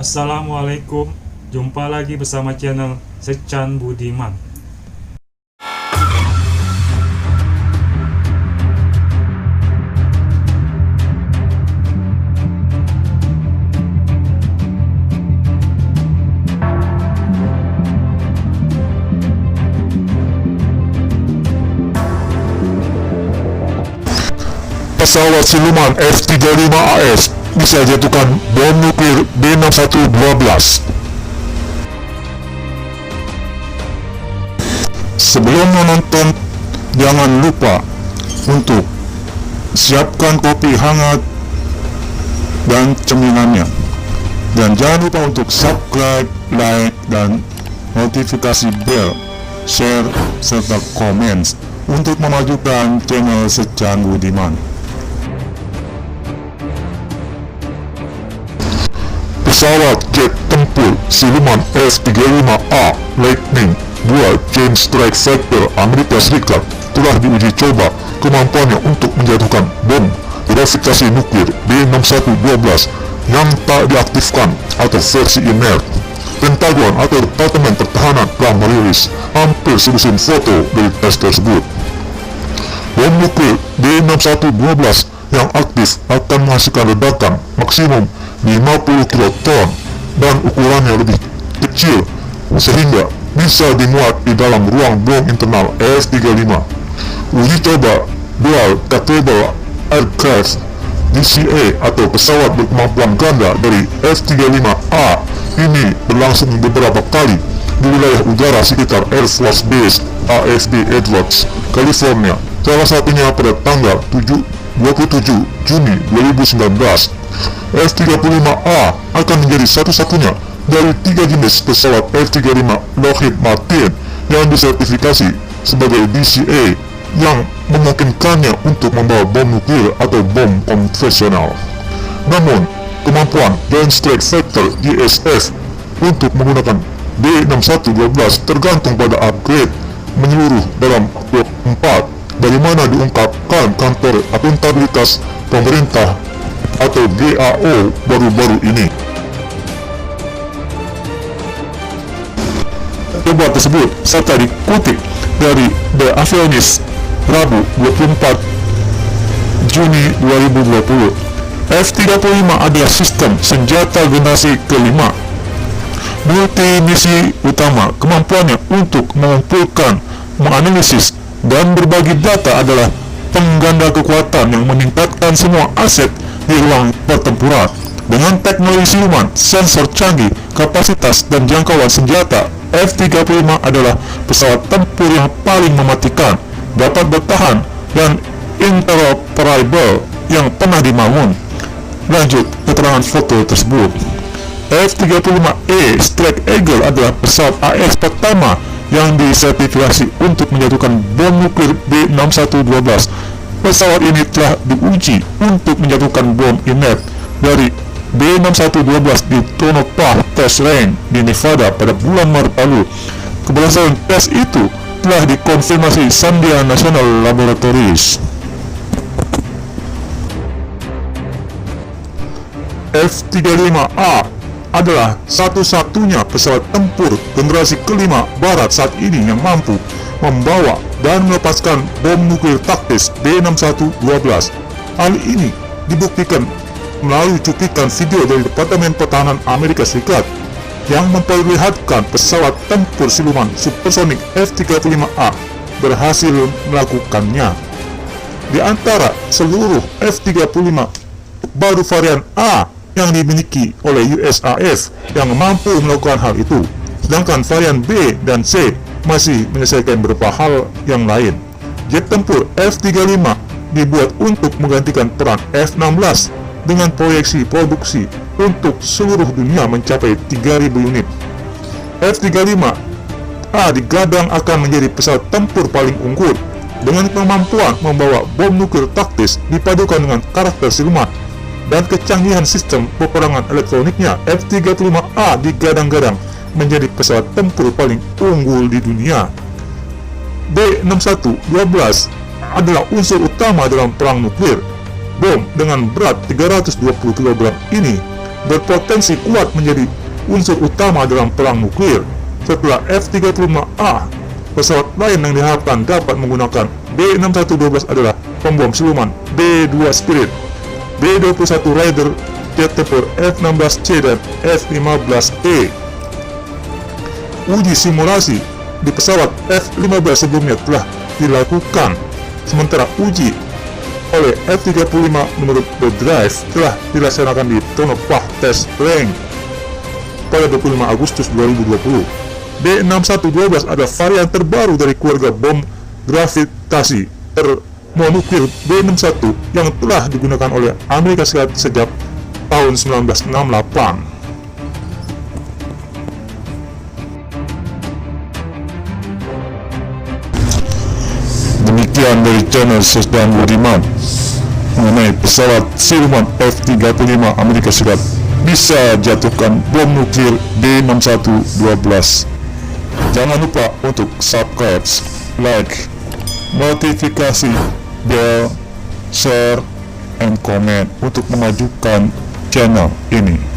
Assalamualaikum, jumpa lagi bersama channel Secan Budiman. Pesawat siluman F-35AS bisa jatuhkan bom nuklir B6112. Sebelum menonton, jangan lupa untuk siapkan kopi hangat dan cemilannya. Dan jangan lupa untuk subscribe, like, dan notifikasi bell, share, serta komen untuk memajukan channel Secan Budiman. Pesawat jet tempur siluman F-35A Lightning II Joint Strike Fighter Amerika Serikat telah diuji coba kemampuannya untuk menjatuhkan bom gravitasi nuklir B6112 yang tak diaktifkan atau versi inert. Pentagon atau Departemen Pertahanan telah merilis hampir selusin foto dari tes tersebut. Bom nuklir B6112 yang aktif akan menghasilkan ledakan maksimum 50 kiloton dan ukurannya lebih kecil sehingga bisa dimuat di dalam ruang bom internal F-35. Uji coba Dual Capable Aircraft DCA atau pesawat berkemampuan ganda dari F-35A ini berlangsung beberapa kali di wilayah udara sekitar Air Force Base AFB Edwards, California, salah satunya pada tanggal 27 Juni 2019. F-35A akan menjadi satu-satunya dari 3 jenis pesawat F-35 Lockheed Martin yang disertifikasi sebagai DCA yang memungkinkannya untuk membawa bom nuklir atau bom konvensional. Namun, kemampuan Joint Strike Fighter JSF untuk menggunakan B6112 tergantung pada upgrade menyeluruh dalam blok 4 dari mana diungkapkan kantor akuntabilitas pemerintah atau GAO baru-baru ini. Coba tersebut serta dikutip dari The Avianist Rabu 24 Juni 2020. F-35 adalah sistem senjata generasi kelima multi misi utama. Kemampuannya untuk mengumpulkan, menganalisis, dan berbagi data adalah pengganda kekuatan yang meningkatkan semua aset di ruang pertempuran. Dengan teknologi siluman, sensor canggih, kapasitas, dan jangkauan senjata, F-35 adalah pesawat tempur yang paling mematikan, dapat bertahan, dan interoperable yang pernah dibangun. Lanjut keterangan foto tersebut. F-35E Strike Eagle adalah pesawat AS pertama yang disertifikasi untuk menjatuhkan bom nuklir B6112. Pesawat ini telah diuji untuk menjatuhkan bom inert dari B6112 di Tonopah Test Range di Nevada pada bulan Maret lalu. Keberhasilan tes itu telah dikonfirmasi Sandia National Laboratories. F-35A adalah satu-satunya pesawat tempur generasi kelima barat saat ini yang mampu membawa dan melepaskan bom nuklir taktis B6112. Hal ini dibuktikan melalui cuplikan video dari Departemen Pertahanan Amerika Serikat yang memperlihatkan pesawat tempur siluman supersonik F-35A berhasil melakukannya. Di antara seluruh F-35, baru varian A yang dimiliki oleh USAF yang mampu melakukan hal itu, sedangkan varian B dan C masih menyelesaikan beberapa hal yang lain. Jet tempur F-35 dibuat untuk menggantikan peran F-16 dengan proyeksi produksi untuk seluruh dunia mencapai 3.000 unit. F-35A digadang akan menjadi pesawat tempur paling unggul dengan kemampuan membawa bom nuklir taktis dipadukan dengan karakter siluman dan kecanggihan sistem peperangan elektroniknya. F-35A digadang-gadang menjadi pesawat tempur paling unggul di dunia. B6112 adalah unsur utama dalam perang nuklir. Bom dengan berat 320 kg ini berpotensi kuat menjadi unsur utama dalam perang nuklir. Setelah F-35A, pesawat lain yang diharapkan dapat menggunakan B-6112 adalah pembom siluman B-2 Spirit, B-21 Raider, jet tempur F-16C dan F-15E. Uji simulasi di pesawat F-15 sebelumnya telah dilakukan, sementara uji oleh F-35 menurut The Drive telah dilaksanakan di Tonopah Test Range pada 25 Agustus 2020. B-6112 adalah varian terbaru dari keluarga bom gravitasi termonuklir B-61 yang telah digunakan oleh Amerika Serikat sejak tahun 1968. Demikian dari channel Sesdan Budiman mengenai pesawat siluman F-35 Amerika Serikat bisa jatuhkan bom nuklir B-6112. Jangan lupa untuk subscribe, like, notifikasi, bell, share, and comment untuk memajukan channel ini.